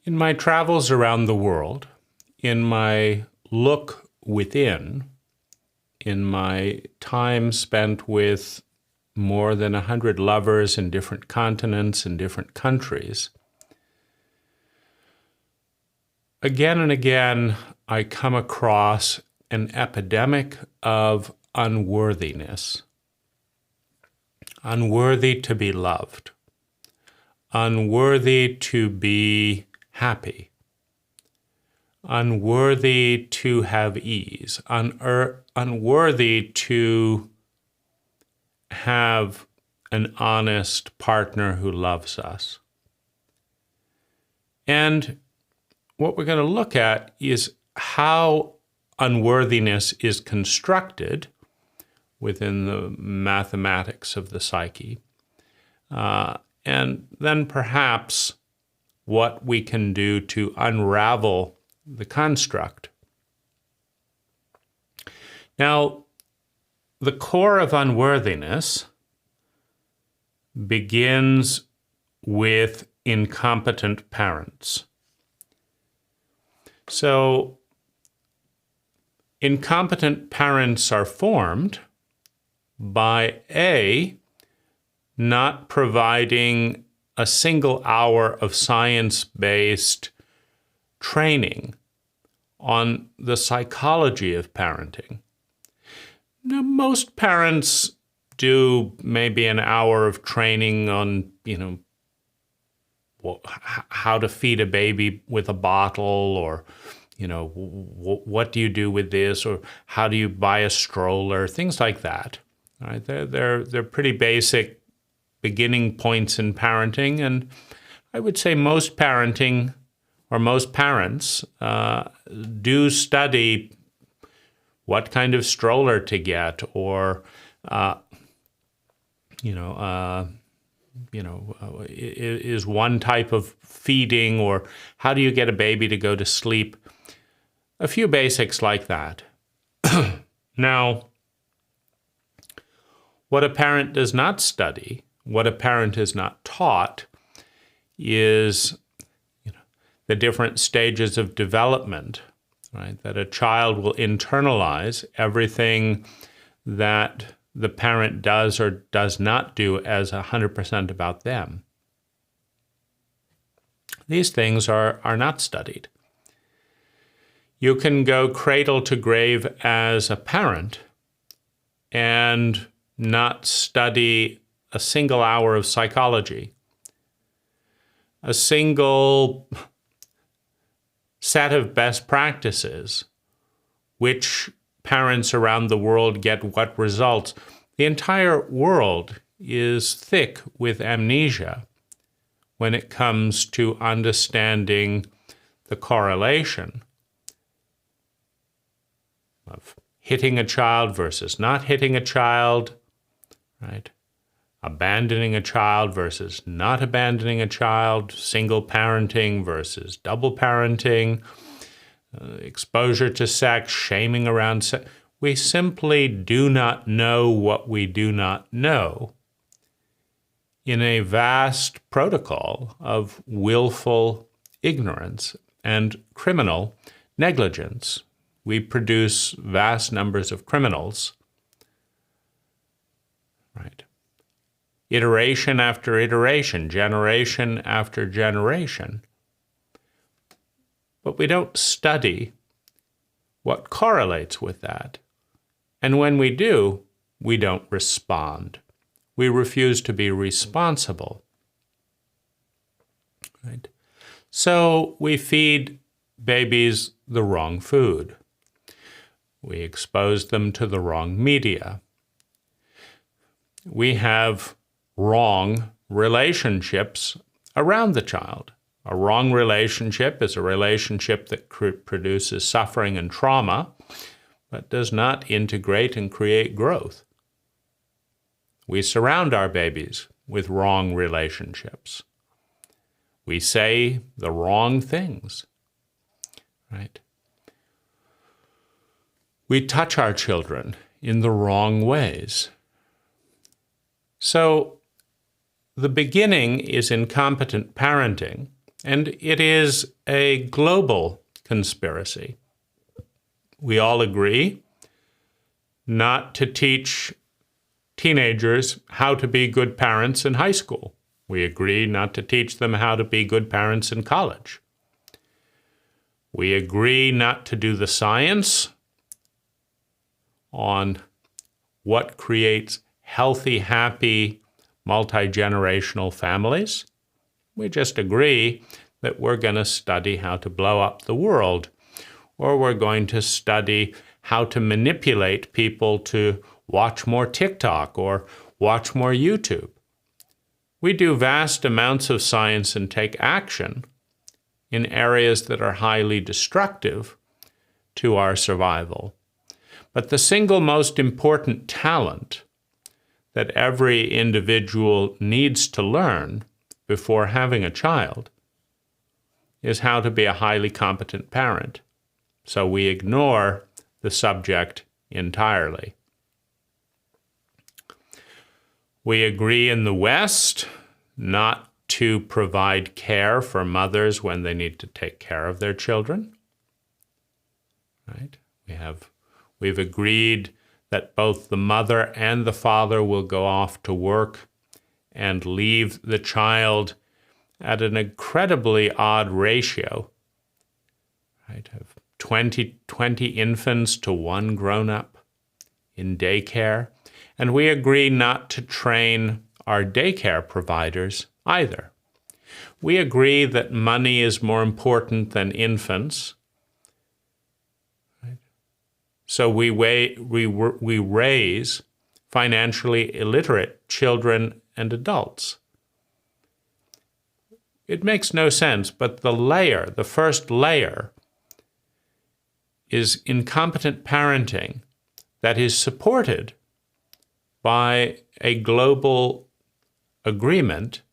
In my travels around the world, in my look within, in my time spent with more than 100 lovers in different continents and different countries, again and again, I come across an epidemic of unworthiness. Unworthy to be loved. Unworthy to be happy. Unworthy to have ease. Unworthy to have an honest partner who loves us. And what we're going to look at is how unworthiness is constructed within the mathematics of the psyche, and then perhaps what we can do to unravel the construct. Now, the core of unworthiness begins with incompetent parents. So, incompetent parents are formed by A, not providing a single hour of science-based training on the psychology of parenting. Now, most parents do maybe an hour of training on, how to feed a baby with a bottle, or, what do you do with this, or how do you buy a stroller, things like that. Right? They're pretty basic beginning points in parenting, and I would say most parenting, or most parents, do study what kind of stroller to get, or is one type of feeding, or how do you get a baby to go to sleep? A few basics like that. Now, what a parent does not study, what a parent is not taught, is the different stages of development, right? That a child will internalize everything that the parent does or does not do as 100% about them. These things are not studied. You can go cradle to grave as a parent and not study a single hour of psychology, a single set of best practices, which parents around the world get what results. The entire world is thick with amnesia when it comes to understanding the correlation of hitting a child versus not hitting a child, right? Abandoning a child versus not abandoning a child, single parenting versus double parenting, exposure to sex, shaming around sex. We simply do not know what we do not know in a vast protocol of willful ignorance and criminal negligence. We produce vast numbers of criminals, right? Iteration after iteration, generation after generation. But we don't study what correlates with that. And when we do, we don't respond. We refuse to be responsible. Right? So we feed babies the wrong food. We expose them to the wrong media. We have wrong relationships around the child. A wrong relationship is a relationship that produces suffering and trauma, but does not integrate and create growth. We surround our babies with wrong relationships. We say the wrong things, right? We touch our children in the wrong ways. So the beginning is incompetent parenting, And it is a global conspiracy. We all agree not to teach teenagers how to be good parents in high school. We agree not to teach them how to be good parents in college. We agree not to do the science on what creates healthy, happy, multi-generational families. We just agree that we're going to study how to blow up the world, or we're going to study how to manipulate people to watch more TikTok or watch more YouTube. We do vast amounts of science and take action in areas that are highly destructive to our survival. But the single most important talent that every individual needs to learn before having a child is how to be a highly competent parent. So we ignore the subject entirely. We agree in the West not to provide care for mothers when they need to take care of their children. Right? We've agreed that both the mother and the father will go off to work and leave the child at an incredibly odd ratio. Right? Have 20 infants to one grown-up in daycare. And we agree not to train our daycare providers either. We agree that money is more important than infants. Right? So we raise financially illiterate children and adults. It makes no sense, but the first layer, is incompetent parenting that is supported by a global agreement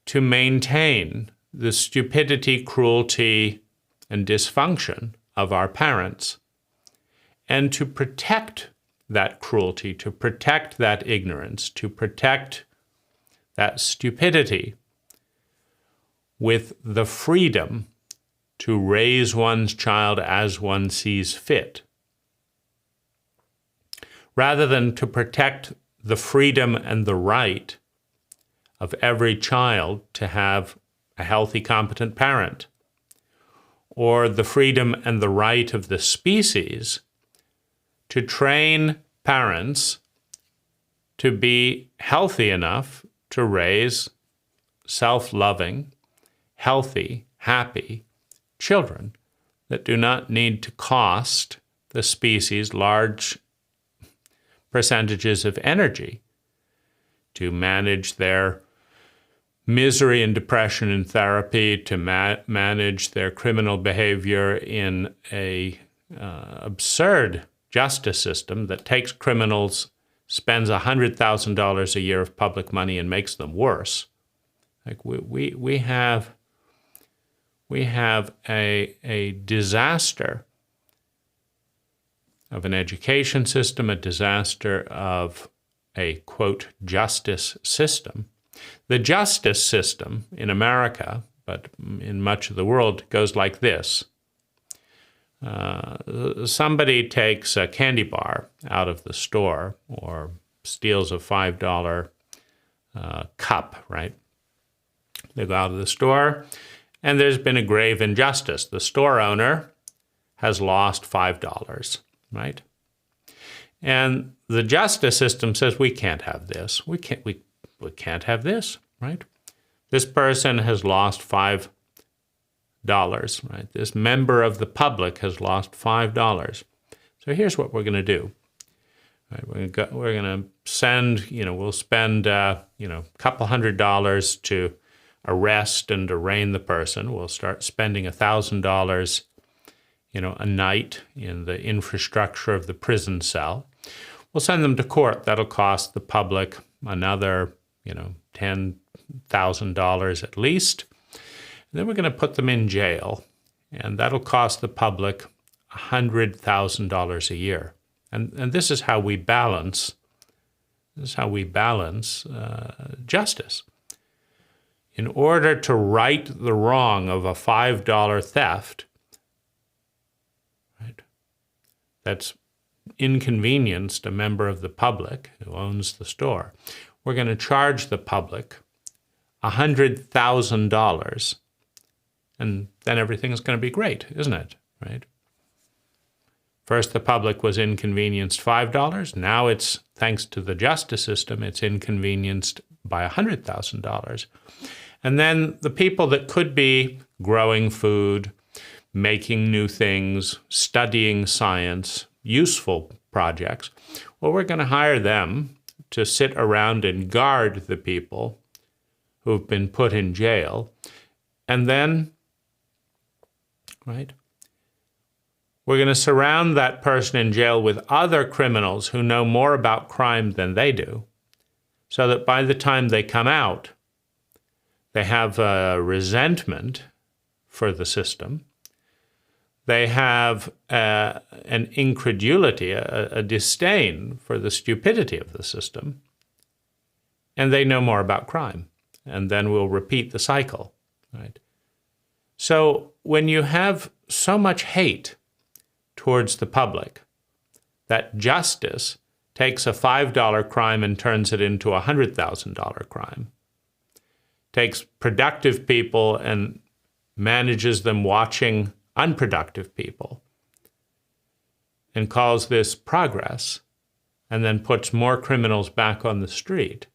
to maintain the stupidity, cruelty, and dysfunction of our parents, and to protect that cruelty, to protect that ignorance, to protect that stupidity with the freedom to raise one's child as one sees fit, rather than to protect the freedom and the right of every child to have a healthy, competent parent, or the freedom and the right of the species to train parents to be healthy enough to raise self-loving, healthy, happy children that do not need to cost the species large percentages of energy to manage their misery and depression in therapy, to manage their criminal behavior in a absurd justice system that takes criminals, spends $100,000 a year of public money and makes them worse. Like we have a disaster of an education system, a disaster of a, quote, justice system. The justice system in America, but in much of the world, goes like this. Somebody takes a candy bar out of the store or steals a $5 cup, right? They go out of the store, and there's been a grave injustice. The store owner has lost $5, right? And the justice system says, we can't have this. We can't have this, right? This person has lost $5, right? This member of the public has lost $5. So here's what we're going to do. Right? We're going to send, we'll spend, a couple $100 to arrest and arraign the person. We'll start spending $1,000, a night in the infrastructure of the prison cell. We'll send them to court. That'll cost the public another, $10,000 at least. And then we're going to put them in jail, and that'll cost the public $100,000 a year. And this is how we balance. This is how we balance justice. in order to right the wrong of a $5 theft, right, that's inconvenienced a member of the public who owns the store, we're going to charge the public $100,000, and then everything's going to be great, isn't it? Right? First, the public was inconvenienced $5. Now it's, thanks to the justice system, it's inconvenienced by $100,000. And then the people that could be growing food, making new things, studying science, useful projects, well, we're going to hire them to sit around and guard the people who've been put in jail. And then, right, we're going to surround that person in jail with other criminals who know more about crime than they do, so that by the time they come out, they have a resentment for the system. They have an incredulity, a disdain for the stupidity of the system, and they know more about crime. And then we'll repeat the cycle, right? So when you have so much hate towards the public that justice takes a $5 crime and turns it into a $100,000 crime, takes productive people and manages them watching unproductive people, and calls this progress, and then puts more criminals back on the street.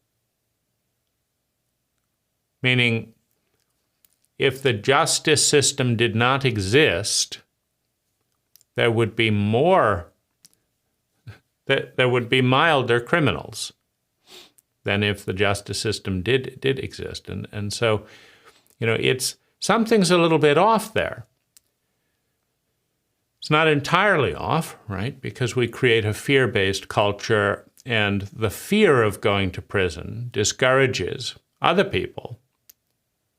Meaning, if the justice system did not exist, there would be more, there would be milder criminals than if the justice system did exist. And so, it's something's a little bit off there. It's not entirely off, right? Because we create a fear-based culture, and the fear of going to prison discourages other people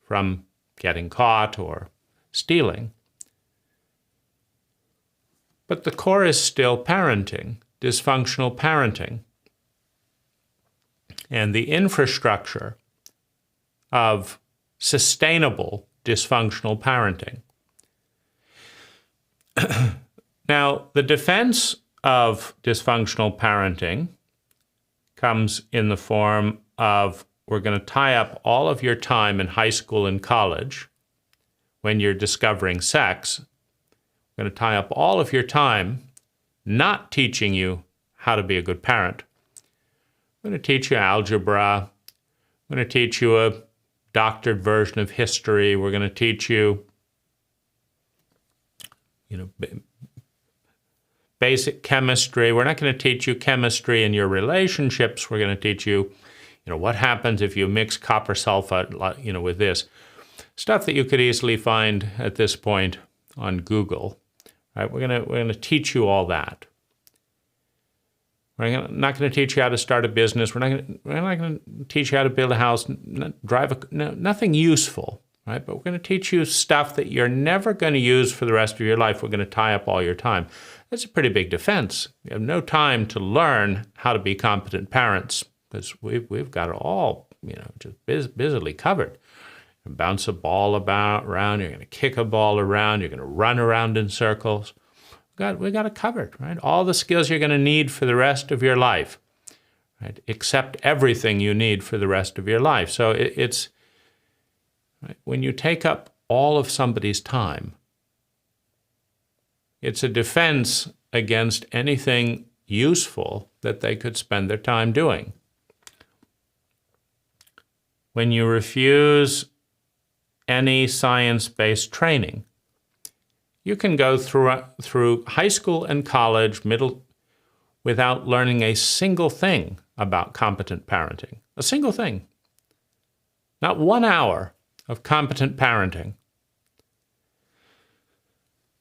from getting caught or stealing. But the core is still parenting, dysfunctional parenting. And the infrastructure of sustainable dysfunctional parenting. Now, the defense of dysfunctional parenting comes in the form of, we're going to tie up all of your time in high school and college when you're discovering sex. We're going to tie up all of your time not teaching you how to be a good parent. We're going to teach you algebra. We're going to teach you a doctored version of history. We're going to teach you, basic chemistry. We're not going to teach you chemistry in your relationships. We're going to teach you, what happens if you mix copper sulfate, with this. Stuff that you could easily find at this point on Google. Right? We're going to teach you all that. We're not going to teach you how to start a business. We're not going to teach you how to build a house, nothing useful, right? But we're going to teach you stuff that you're never going to use for the rest of your life. We're going to tie up all your time. That's a pretty big defense. You have no time to learn how to be competent parents because we've got it all, just busily covered. You bounce a ball around. You're going to kick a ball around. You're going to run around in circles. We got it covered, right? All the skills you're going to need for the rest of your life, right? Accept everything you need for the rest of your life. So it's right? When you take up all of somebody's time, it's a defense against anything useful that they could spend their time doing. When you refuse any science-based training, you can go through high school and college, without learning a single thing about competent parenting. A single thing. Not 1 hour of competent parenting.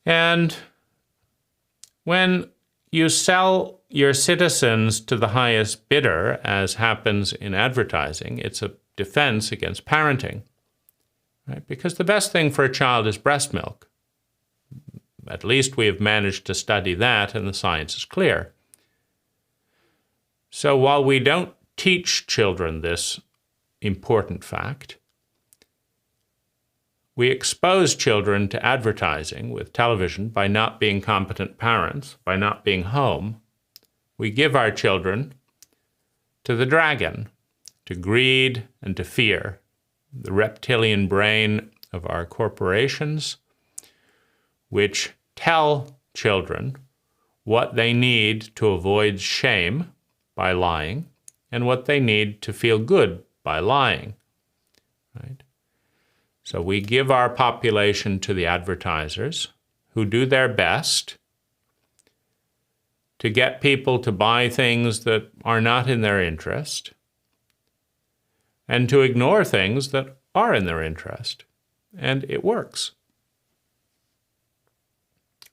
And when you sell your citizens to the highest bidder, as happens in advertising, it's a defense against parenting. Right? Because the best thing for a child is breast milk. At least we have managed to study that, and the science is clear. So while we don't teach children this important fact, We expose children to advertising with television by not being competent parents, by not being home. We give our children to the dragon, to greed and to fear, the reptilian brain of our corporations, which tell children what they need to avoid shame by lying and what they need to feel good by lying. Right? So we give our population to the advertisers who do their best to get people to buy things that are not in their interest and to ignore things that are in their interest. And it works.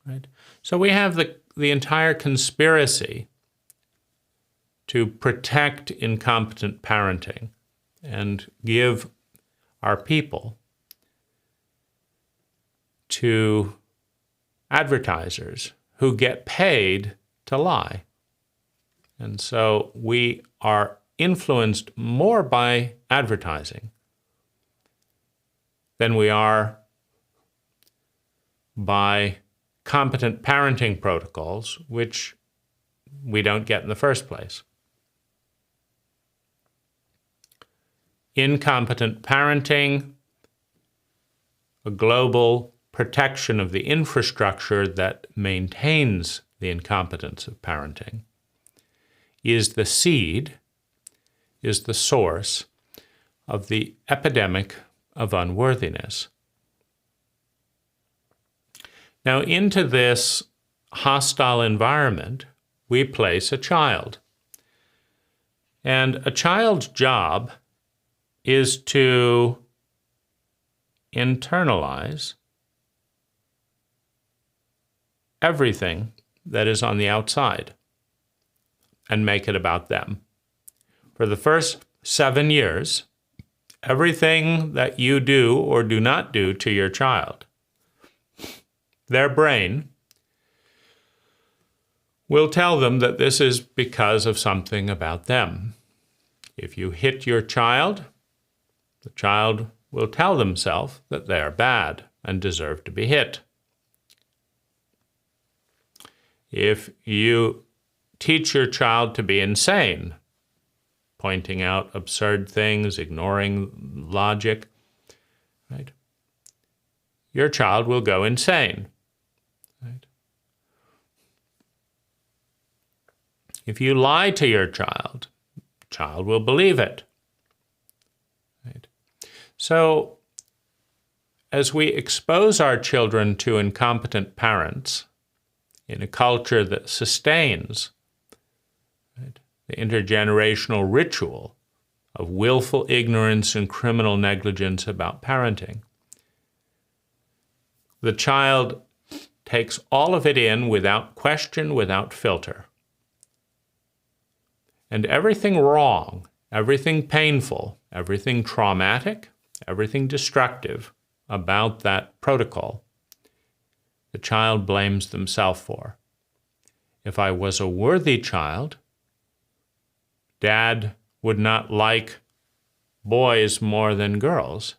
Right? So we have the entire conspiracy to protect incompetent parenting and give our people to advertisers who get paid to lie. And so we are influenced more by advertising than we are by competent parenting protocols, which we don't get in the first place. Incompetent parenting, a global protection of the infrastructure that maintains the incompetence of parenting, is the seed, is the source of the epidemic of unworthiness. Now, into this hostile environment, we place a child. And a child's job is to internalize everything that is on the outside and make it about them. For the first 7 years, everything that you do or do not do to your child, their brain will tell them that this is because of something about them. If you hit your child, the child will tell themselves that they are bad and deserve to be hit. If you teach your child to be insane, pointing out absurd things, ignoring logic, right? Your child will go insane. Right? If you lie to your child, the child will believe it. Right? So, as we expose our children to incompetent parents in a culture that sustains, right, the intergenerational ritual of willful ignorance and criminal negligence about parenting, the child takes all of it in without question, without filter. And everything wrong, everything painful, everything traumatic, everything destructive about that protocol, the child blames themselves for. If I was a worthy child, Dad would not like boys more than girls.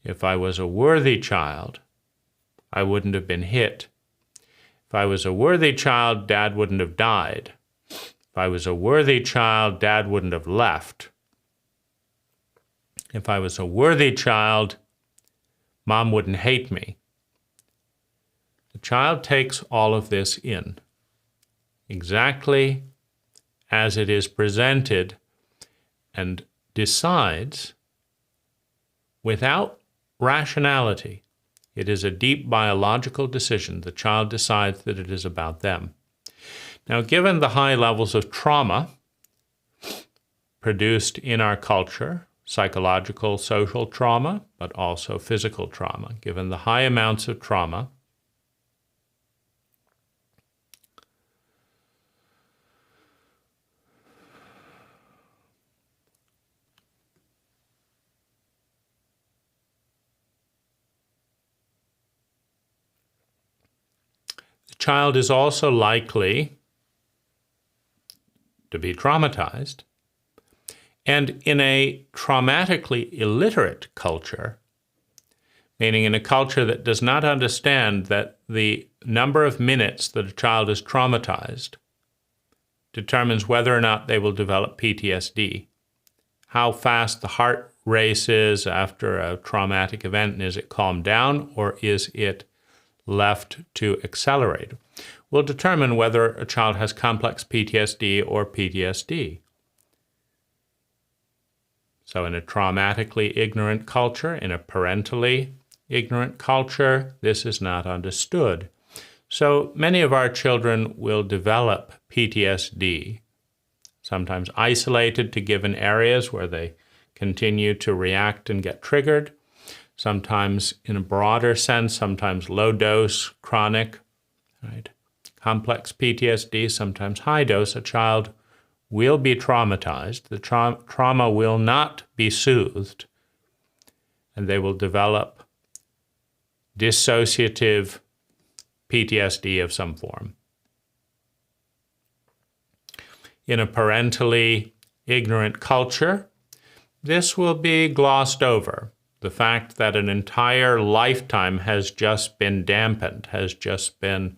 If I was a worthy child, I wouldn't have been hit. If I was a worthy child, Dad wouldn't have died. If I was a worthy child, Dad wouldn't have left. If I was a worthy child, Mom wouldn't hate me. The child takes all of this in, exactly as it is presented, and decides without rationality. It is a deep biological decision. The child decides that it is about them. Now, given the high levels of trauma produced in our culture, psychological, social trauma, but also physical trauma, given the high amounts of trauma, the child is also likely to be traumatized. And in a traumatically illiterate culture, meaning in a culture that does not understand that the number of minutes that a child is traumatized determines whether or not they will develop PTSD. How fast the heart races after a traumatic event, and is it calmed down or is it left to accelerate, will determine whether a child has complex PTSD or PTSD. So in a traumatically ignorant culture, in a parentally ignorant culture, this is not understood. So many of our children will develop PTSD, sometimes isolated to given areas where they continue to react and get triggered, sometimes in a broader sense, sometimes low dose, chronic, right? Complex PTSD, sometimes high dose. A child will be traumatized. The trauma will not be soothed, and they will develop dissociative PTSD of some form. In a parentally ignorant culture, this will be glossed over. The fact that an entire lifetime has just been dampened, has just been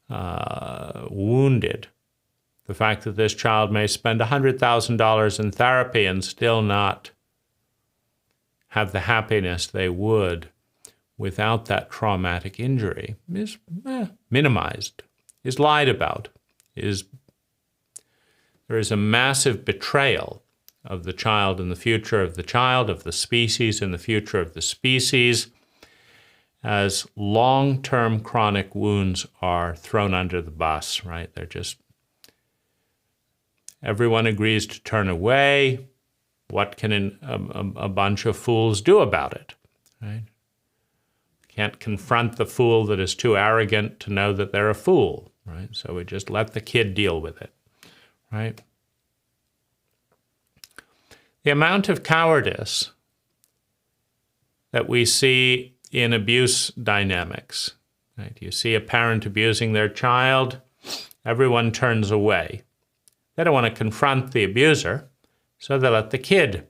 wounded. The fact that this child may spend $100,000 in therapy and still not have the happiness they would without that traumatic injury is minimized, is lied about, there is a massive betrayal of the child and the future of the child, of the species and the future of the species, as long-term chronic wounds are thrown under the bus, right? They're just, everyone agrees to turn away. What can a bunch of fools do about it, right? Can't confront the fool that is too arrogant to know that they're a fool, right? So we just let the kid deal with it, right? The amount of cowardice that we see in abuse dynamics, right? You see a parent abusing their child, everyone turns away. They don't want to confront the abuser, so they let the kid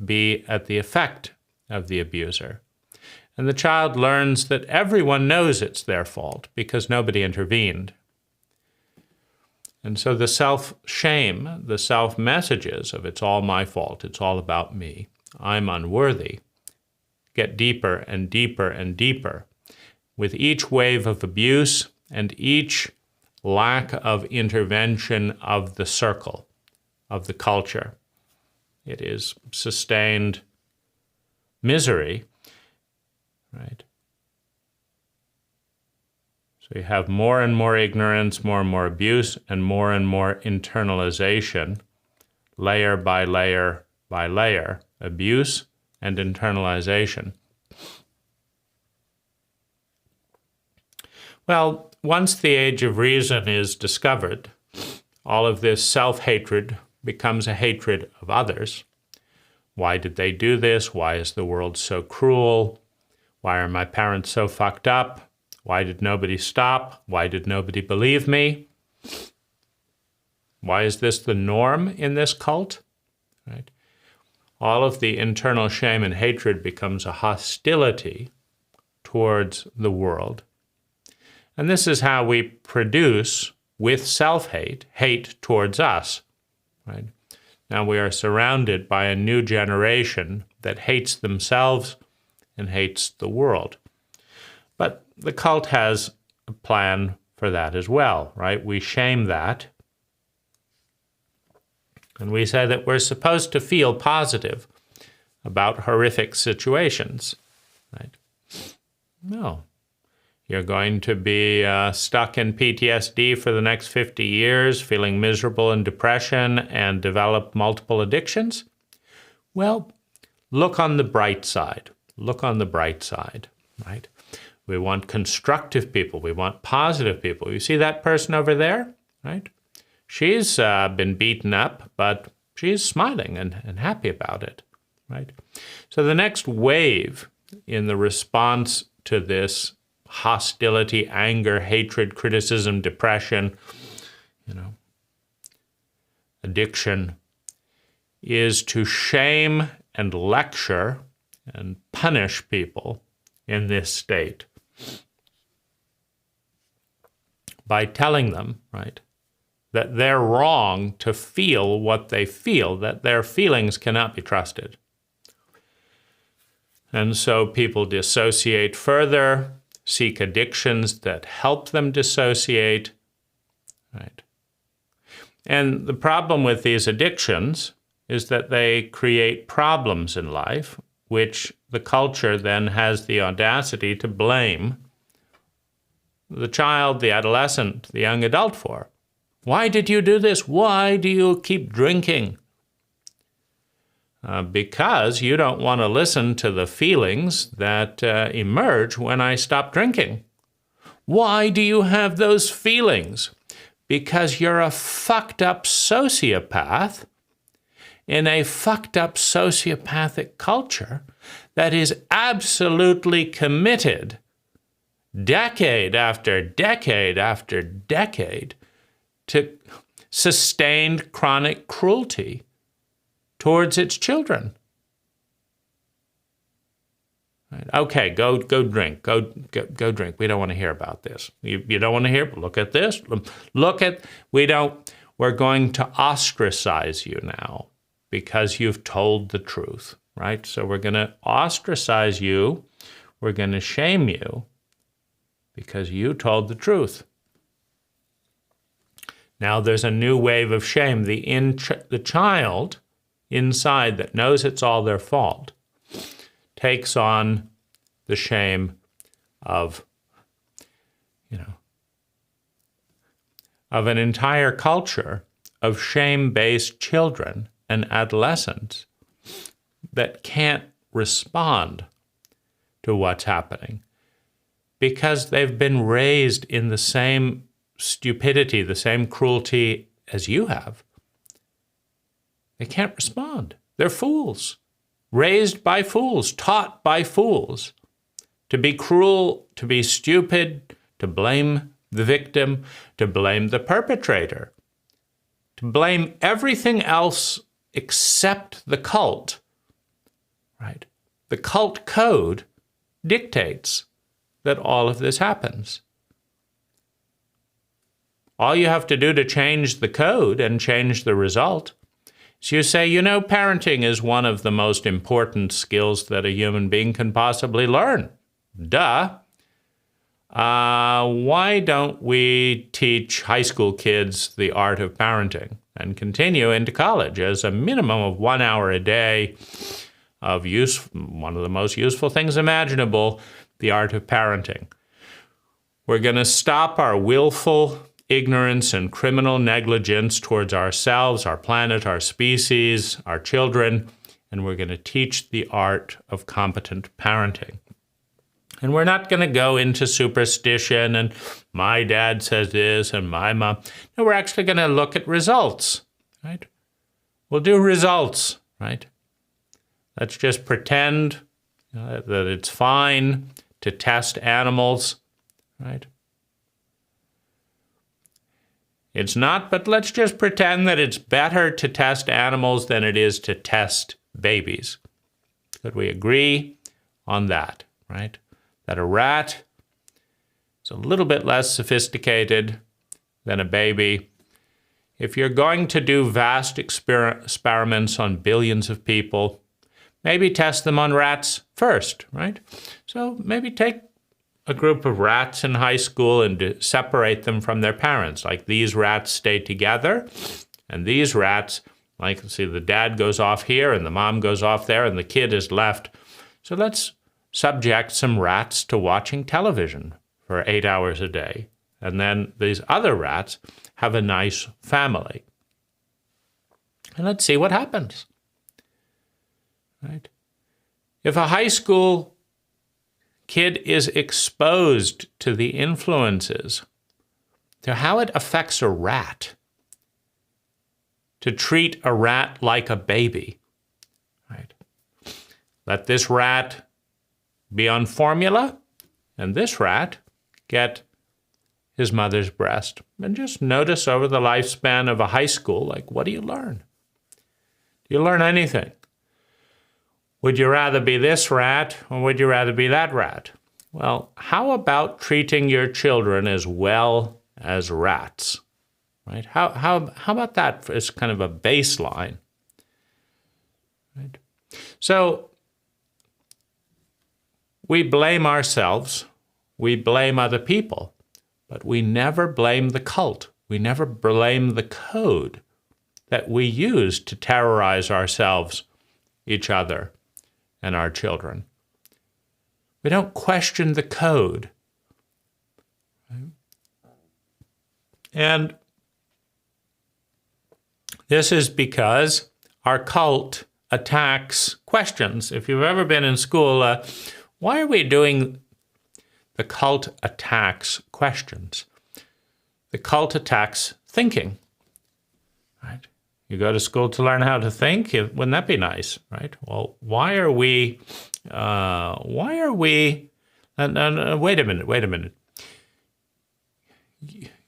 be at the effect of the abuser. And the child learns that everyone knows it's their fault because nobody intervened. And so the self-shame, the self-messages of it's all my fault, it's all about me, I'm unworthy, get deeper and deeper and deeper. With each wave of abuse and each lack of intervention of the circle, of the culture, it is sustained misery, right? So you have more and more ignorance, more and more abuse, and more internalization, layer by layer by layer, abuse and internalization. Well, once the age of reason is discovered, all of this self-hatred becomes a hatred of others. Why did they do this? Why is the world so cruel? Why are my parents so fucked up? Why did nobody stop? Why did nobody believe me? Why is this the norm in this cult? Right? All of the internal shame and hatred becomes a hostility towards the world. And this is how we produce, with self-hate, hate towards us. Right? Now we are surrounded by a new generation that hates themselves and hates the world. But the cult has a plan for that as well, right? We shame that. And we say that we're supposed to feel positive about horrific situations, right? No. You're going to be stuck in PTSD for the next 50 years, feeling miserable in depression, and develop multiple addictions? Well, look on the bright side. Look on the bright side, right? We want constructive people. We want positive people. You see that person over there, right? She's been beaten up, but she's smiling and happy about it, right? So the next wave in the response to this hostility, anger, hatred, criticism, depression, addiction, is to shame and lecture and punish people in this state by telling them, right, that they're wrong to feel what they feel, that their feelings cannot be trusted. And so people dissociate further, seek addictions that help them dissociate, right? And the problem with these addictions is that they create problems in life, which the culture then has the audacity to blame the child, the adolescent, the young adult for. Why did you do this? Why do you keep drinking? Because you don't want to listen to the feelings that emerge when I stop drinking. Why do you have those feelings? Because you're a fucked up sociopath in a fucked up sociopathic culture that is absolutely committed decade after decade after decade to sustained chronic cruelty towards its children. Right? Okay, go drink. Go drink. We don't want to hear about this. You don't want to hear? Look at this. We're going to ostracize you now because you've told the truth, right? So we're going to ostracize you. We're going to shame you because you told the truth. Now there's a new wave of shame. The child inside that knows it's all their fault takes on the shame of, of an entire culture of shame-based children and adolescents that can't respond to what's happening because they've been raised in the same stupidity, the same cruelty as you have. They can't respond. They're fools, raised by fools, taught by fools to be cruel, to be stupid, to blame the victim, to blame the perpetrator, to blame everything else except the cult, right? The cult code dictates that all of this happens. All you have to do to change the code and change the result is you say, parenting is one of the most important skills that a human being can possibly learn. Duh. Why don't we teach high school kids the art of parenting and continue into college as a minimum of 1 hour a day of use, one of the most useful things imaginable, the art of parenting. We're going to stop our willful ignorance and criminal negligence towards ourselves, our planet, our species, our children, and we're going to teach the art of competent parenting. And we're not going to go into superstition and my dad says this and my mom. No, we're actually going to look at results, right? We'll do results, right? Let's just pretend that it's fine to test animals, right? It's not, but let's just pretend that it's better to test animals than it is to test babies. Could we agree on that, right? That a rat is a little bit less sophisticated than a baby. If you're going to do vast experiments on billions of people, maybe test them on rats first, right? So maybe take a group of rats in high school and separate them from their parents. Like these rats stay together, and these rats, the dad goes off here and the mom goes off there and the kid is left. So let's subject some rats to watching television for 8 hours a day. And then these other rats have a nice family. And let's see what happens. Right? If a high school kid is exposed to the influences, to how it affects a rat, to treat a rat like a baby, right? Let this rat be on formula, and this rat get his mother's breast. And just notice over the lifespan of a high school, what do you learn? Do you learn anything? Would you rather be this rat or would you rather be that rat? Well, how about treating your children as well as rats? Right? How about that as kind of a baseline? Right? So we blame ourselves, we blame other people, but we never blame the cult. We never blame the code that we use to terrorize ourselves, each other, and our children. We don't question the code. And this is because our cult attacks questions. If you've ever been in school, why are we doing the cult attacks questions? The cult attacks thinking, right? You go to school to learn how to think. Wouldn't that be nice, right? Well, why are we? Wait a minute.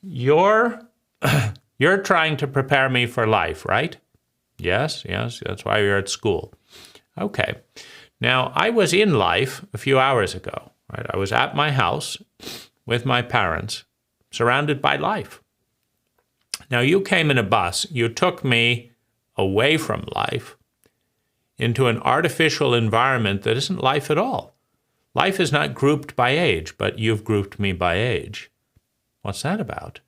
You're trying to prepare me for life, right? Yes, that's why you're at school. Okay. Now, I was in life a few hours ago, right? I was at my house with my parents, surrounded by life. Now, you came in a bus. You took me away from life into an artificial environment that isn't life at all. Life is not grouped by age, but you've grouped me by age. What's that about?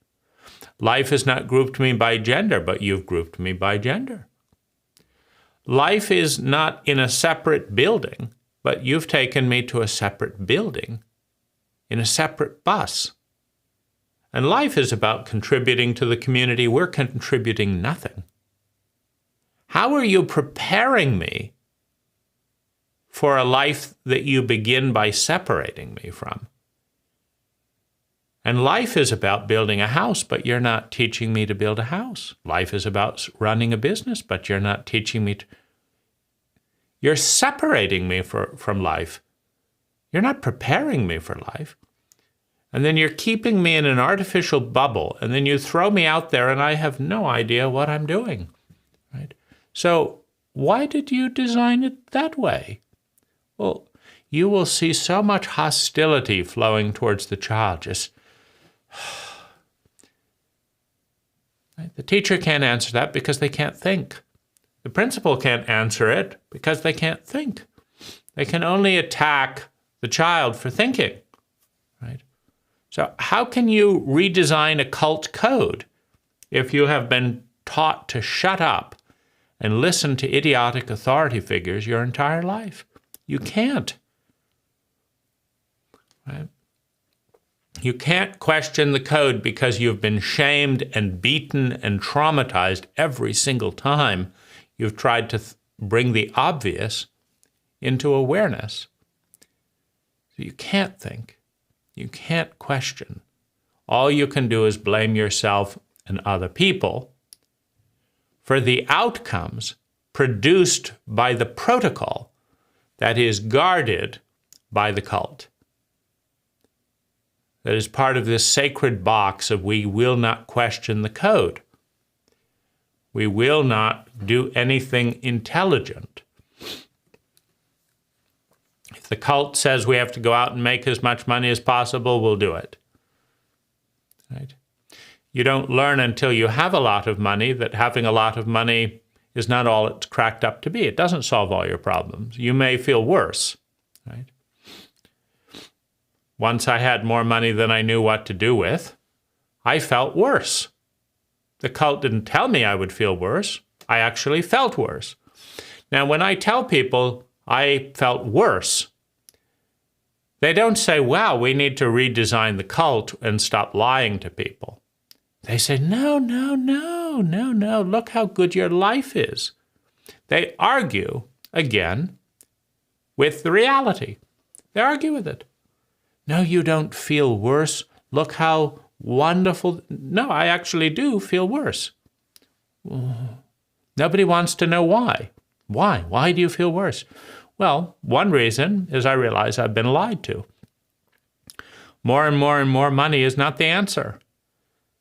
Life has not grouped me by gender, but you've grouped me by gender. Life is not in a separate building, but you've taken me to a separate building in a separate bus. And life is about contributing to the community. We're contributing nothing. How are you preparing me for a life that you begin by separating me from? And life is about building a house, but you're not teaching me to build a house. Life is about running a business, but you're not teaching me to. You're separating me from life. You're not preparing me for life. And then you're keeping me in an artificial bubble, and then you throw me out there and I have no idea what I'm doing. Right? So why did you design it that way? Well, you will see so much hostility flowing towards the child. Just the teacher can't answer that because they can't think. The principal can't answer it because they can't think. They can only attack the child for thinking, right? So how can you redesign a cult code if you have been taught to shut up and listen to idiotic authority figures your entire life? You can't. Right? You can't question the code because you've been shamed and beaten and traumatized every single time you've tried to bring the obvious into awareness. So you can't think. You can't question. All you can do is blame yourself and other people for the outcomes produced by the protocol that is guarded by the cult. That is part of this sacred box of we will not question the code. We will not do anything intelligent. If the cult says we have to go out and make as much money as possible, we'll do it. Right? You don't learn until you have a lot of money that having a lot of money is not all it's cracked up to be. It doesn't solve all your problems. You may feel worse. Right? Once I had more money than I knew what to do with, I felt worse. The cult didn't tell me I would feel worse. I actually felt worse. Now, when I tell people I felt worse, they don't say, wow, we need to redesign the cult and stop lying to people. They say, no, look how good your life is. They argue, again, with the reality. They argue with it. No, you don't feel worse. Look how wonderful. No, I actually do feel worse. Nobody wants to know why. Why? Why do you feel worse? Well, one reason is I realize I've been lied to. More and more money is not the answer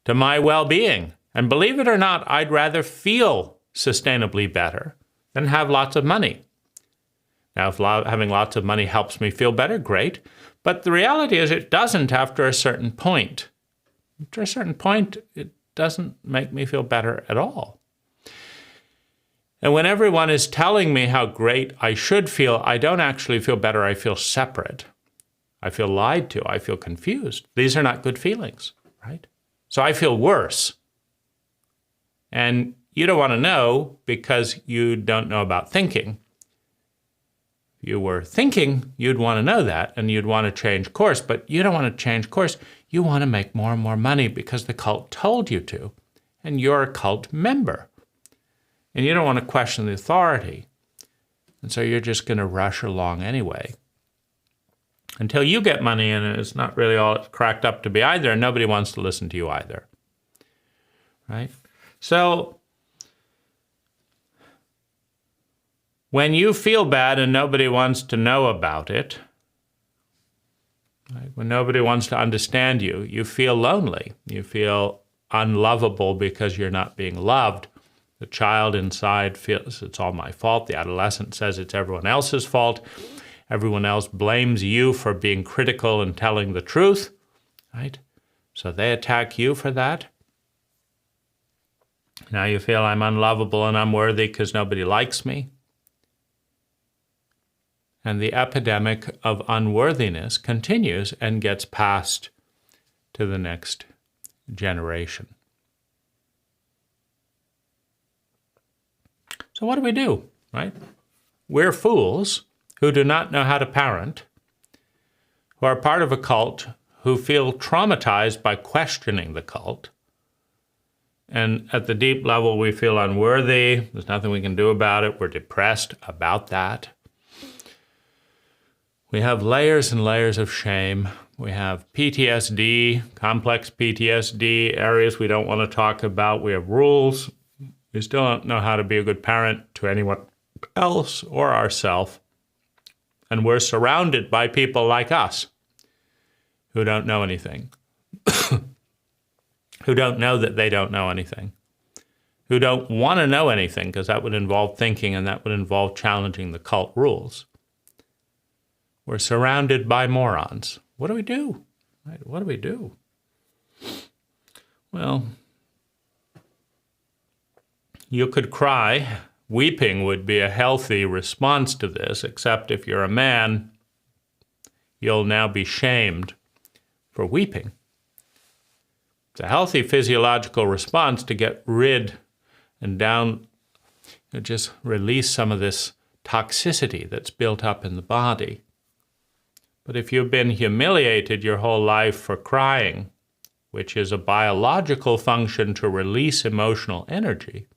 to my well-being. And believe it or not, I'd rather feel sustainably better than have lots of money. Now, if having lots of money helps me feel better, great. But the reality is it doesn't after a certain point. After a certain point, it doesn't make me feel better at all. And when everyone is telling me how great I should feel, I don't actually feel better. I feel separate. I feel lied to. I feel confused. These are not good feelings, right? So I feel worse. And you don't want to know because you don't know about thinking. If you were thinking, you'd want to know that and you'd want to change course, but you don't want to change course. You want to make more and more money because the cult told you to, and you're a cult member. And you don't want to question the authority. And so you're just going to rush along anyway. Until you get money and it's not really all it's cracked up to be either, and nobody wants to listen to you either. Right? So when you feel bad and nobody wants to know about it, right, when nobody wants to understand you, you feel lonely. You feel unlovable because you're not being loved. The child inside feels it's all my fault. The adolescent says it's everyone else's fault. Everyone else blames you for being critical and telling the truth, right? So they attack you for that. Now you feel I'm unlovable and unworthy because nobody likes me. And the epidemic of unworthiness continues and gets passed to the next generation. So what do? Right? We're fools who do not know how to parent, who are part of a cult, who feel traumatized by questioning the cult. And at the deep level, we feel unworthy. There's nothing we can do about it. We're depressed about that. We have layers and layers of shame. We have PTSD, complex PTSD, areas we don't want to talk about. We have rules. We still don't know how to be a good parent to anyone else or ourselves. And we're surrounded by people like us who don't know anything, who don't know that they don't know anything, who don't want to know anything because that would involve thinking and that would involve challenging the cult rules. We're surrounded by morons. What do we do? Right? What do we do? Well, you could cry. Weeping would be a healthy response to this, except if you're a man, you'll now be shamed for weeping. It's a healthy physiological response to get rid and just release some of this toxicity that's built up in the body. But if you've been humiliated your whole life for crying, which is a biological function to release emotional energy,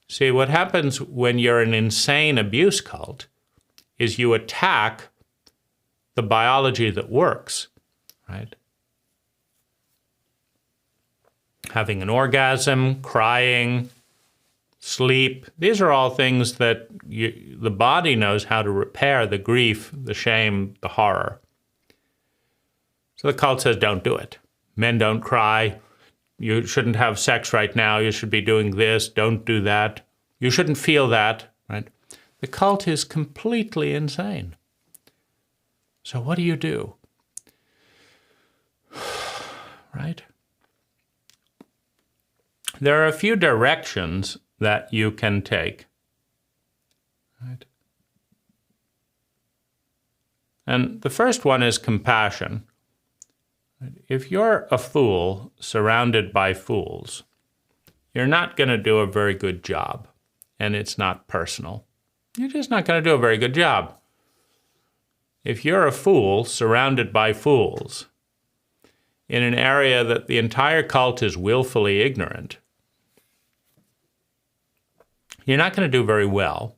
see, what happens when you're an insane abuse cult is you attack the biology that works, right? Having an orgasm, crying, sleep, these are all things that the body knows how to repair: the grief, the shame, the horror. So the cult says, don't do it. Men don't cry. You shouldn't have sex right now. You should be doing this. Don't do that. You shouldn't feel that, right? The cult is completely insane. So what do you do? Right? There are a few directions that you can take. Right? And the first one is compassion. If you're a fool surrounded by fools, you're not going to do a very good job, and it's not personal. You're just not going to do a very good job. If you're a fool surrounded by fools in an area that the entire cult is willfully ignorant, you're not going to do very well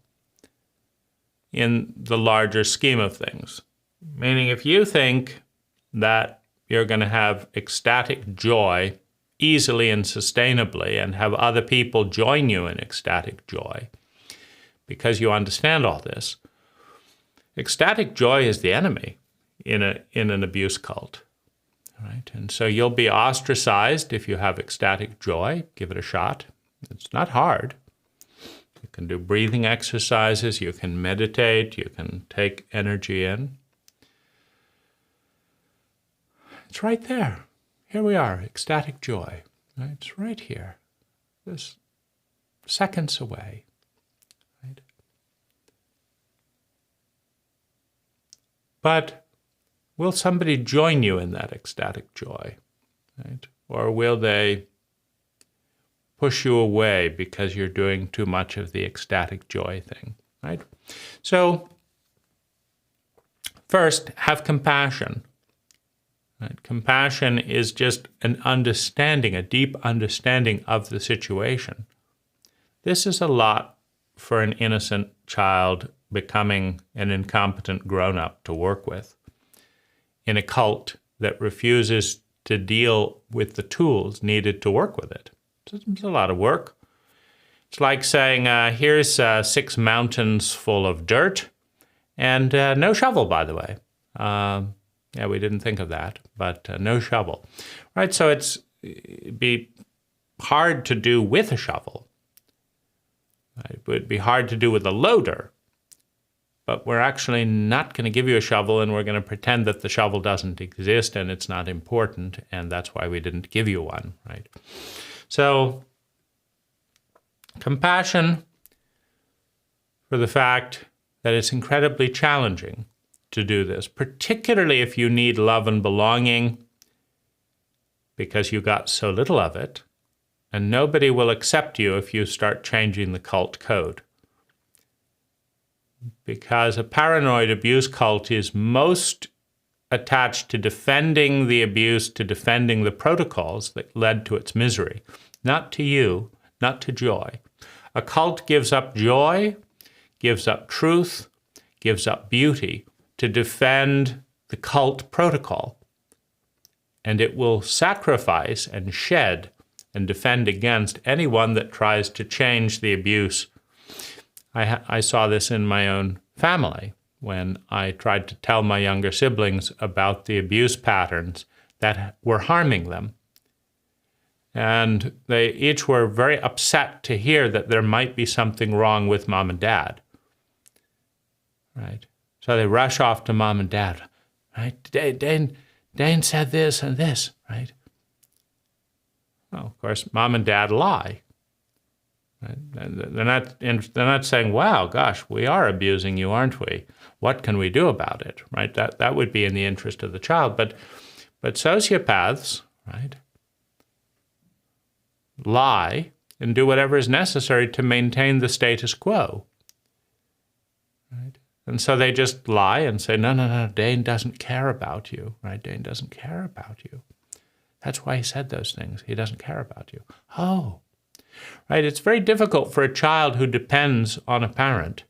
in the larger scheme of things. Meaning, if you think that you're going to have ecstatic joy easily and sustainably and have other people join you in ecstatic joy because you understand all this, ecstatic joy is the enemy in an abuse cult. Right? And so you'll be ostracized if you have ecstatic joy. Give it a shot. It's not hard. You can do breathing exercises, you can meditate, you can take energy in. It's right there. Here we are, ecstatic joy. Right? It's right here, just seconds away. Right? But will somebody join you in that ecstatic joy? Right? Or will they push you away because you're doing too much of the ecstatic joy thing? Right? So, first, have compassion. Right? Compassion is just an understanding, a deep understanding of the situation. This is a lot for an innocent child becoming an incompetent grown-up to work with in a cult that refuses to deal with the tools needed to work with it. It's a lot of work. It's like saying, here's 6 mountains full of dirt and no shovel, by the way. Yeah, we didn't think of that, but no shovel. Right, so it'd be hard to do with a shovel. It would be hard to do with a loader, but we're actually not going to give you a shovel, and we're going to pretend that the shovel doesn't exist and it's not important, and that's why we didn't give you one, right? So, compassion for the fact that it's incredibly challenging to do this, particularly if you need love and belonging because you got so little of it, and nobody will accept you if you start changing the cult code. Because a paranoid abuse cult is most attached to defending the abuse, to defending the protocols that led to its misery, not to you, not to joy. A cult gives up joy, gives up truth, gives up beauty to defend the cult protocol. And it will sacrifice and shed and defend against anyone that tries to change the abuse. I saw this in my own family when I tried to tell my younger siblings about the abuse patterns that were harming them. And they each were very upset to hear that there might be something wrong with mom and dad. Right? So they rush off to mom and dad. Right? Dane said this and this, right? Well, of course, mom and dad lie. Right? They're not saying, wow, gosh, we are abusing you, aren't we? What can we do about it? Right? That would be in the interest of the child. But sociopaths, right, lie and do whatever is necessary to maintain the status quo. Right? And so they just lie and say, no, Dane doesn't care about you. Right? Dane doesn't care about you. That's why he said those things. He doesn't care about you. Oh. Right? It's very difficult for a child who depends on a parent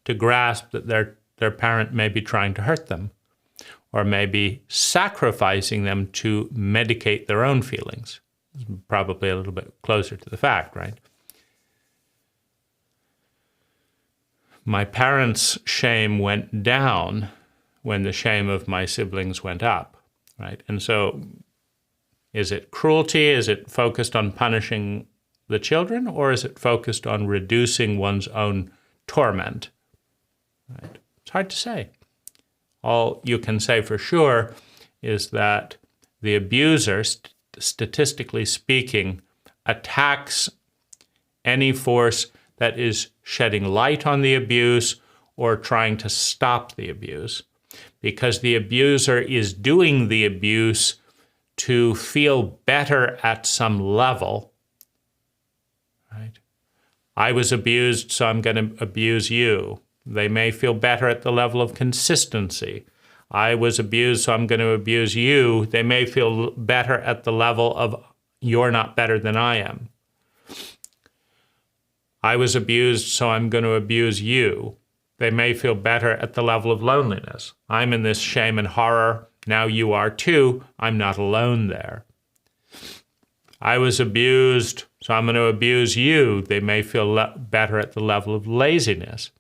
to grasp that their parent may be trying to hurt them or may be sacrificing them to medicate their own feelings. It's probably a little bit closer to the fact, right? My parents' shame went down when the shame of my siblings went up, right? And so is it cruelty? Is it focused on punishing the children, or is it focused on reducing one's own torment? Right? It's hard to say. All you can say for sure is that the abuser, statistically speaking, attacks any force that is shedding light on the abuse or trying to stop the abuse, because the abuser is doing the abuse to feel better at some level. Right? I was abused, so I'm going to abuse you. They may feel better at the level of consistency. I was abused, so I'm going to abuse you. They may feel better at the level of you're not better than I am. I was abused, so I'm going to abuse you. They may feel better at the level of loneliness. I'm in this shame and horror. Now you are too. I'm not alone there. I was abused, so I'm going to abuse you. They may feel better at the level of laziness.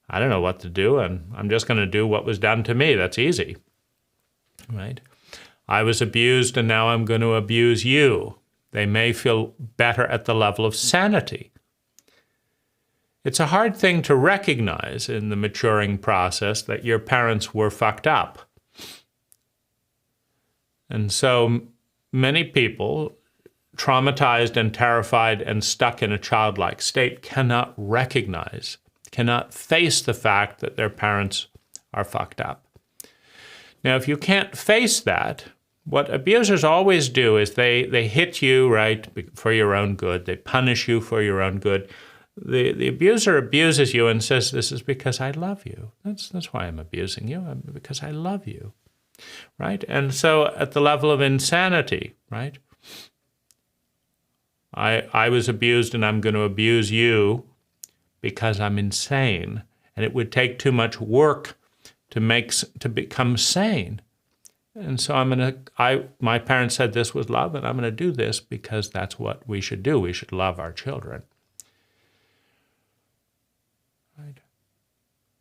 I don't know what to do, and I'm just going to do what was done to me. That's easy, right? I was abused, and now I'm going to abuse you. They may feel better at the level of sanity. It's a hard thing to recognize in the maturing process that your parents were fucked up. And so many people, traumatized and terrified and stuck in a childlike state, cannot recognize, cannot face the fact that their parents are fucked up. Now, if you can't face that, what abusers always do is they hit you, right, for your own good. They punish you for your own good. The abuser abuses you and says, this is because I love you. That's why I'm abusing you, because I love you, right? And so at the level of insanity, right, I was abused and I'm going to abuse you because I'm insane. And it would take too much work to become sane. And so my parents said this was love, and I'm going to do this because that's what we should do. We should love our children. Right?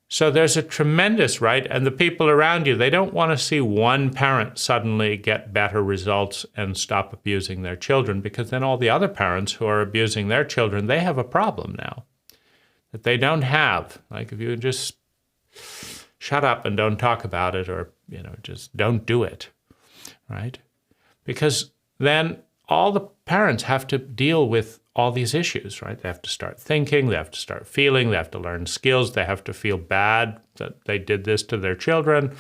So there's a tremendous, right? And the people around you, they don't want to see one parent suddenly get better results and stop abusing their children, because then all the other parents who are abusing their children, they have a problem now that they don't have. Like if you just shut up and don't talk about it, or just don't do it, right? Because then all the parents have to deal with all these issues, right? They have to start thinking, they have to start feeling, they have to learn skills, they have to feel bad that they did this to their children.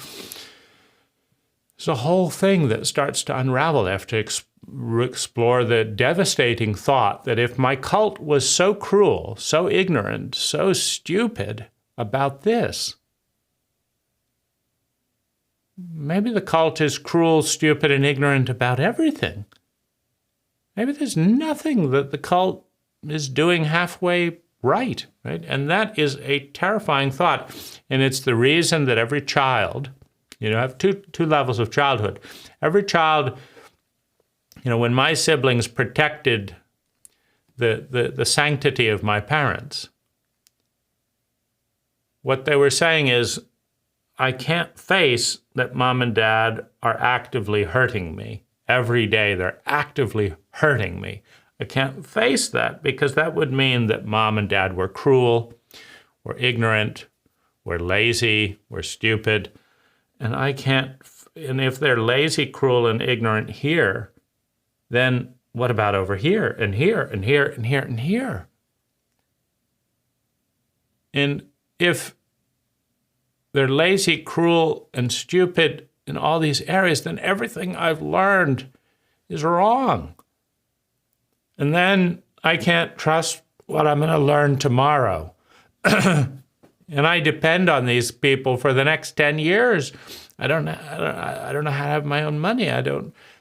It's a whole thing that starts to unravel. They have to explore the devastating thought that if my cult was so cruel, so ignorant, so stupid about this, maybe the cult is cruel, stupid, and ignorant about everything. Maybe there's nothing that the cult is doing halfway right? And that is a terrifying thought. And it's the reason that every child, have two levels of childhood. Every child, when my siblings protected the sanctity of my parents, what they were saying is, I can't face that mom and dad are actively hurting me. Every day they're actively hurting me. I can't face that because that would mean that mom and dad were cruel, were ignorant, were lazy, were stupid. And and if they're lazy, cruel, and ignorant here, then what about over here and here and here and here and here? And if they're lazy, cruel, and stupid in all these areas, then everything I've learned is wrong. And then I can't trust what I'm going to learn tomorrow. And I depend on these people for the next 10 years. I don't know how to have my own money.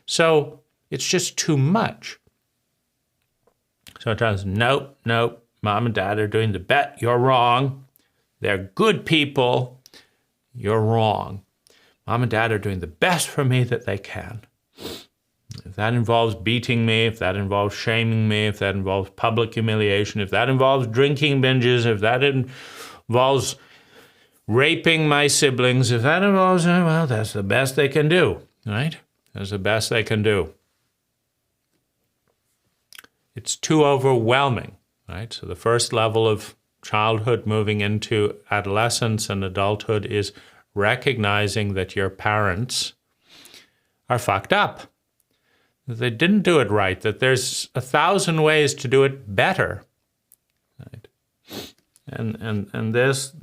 So it's just too much. So it says, nope, mom and dad are doing the best. You're wrong. They're good people. You're wrong. Mom and dad are doing the best for me that they can. If that involves beating me, if that involves shaming me, if that involves public humiliation, if that involves drinking binges, if that involves raping my siblings, if that involves, well, that's the best they can do, right? That's the best they can do. It's too overwhelming, right? So the first level of childhood moving into adolescence and adulthood is recognizing that your parents are fucked up, that they didn't do it right, that there's 1,000 ways to do it better. Right? And this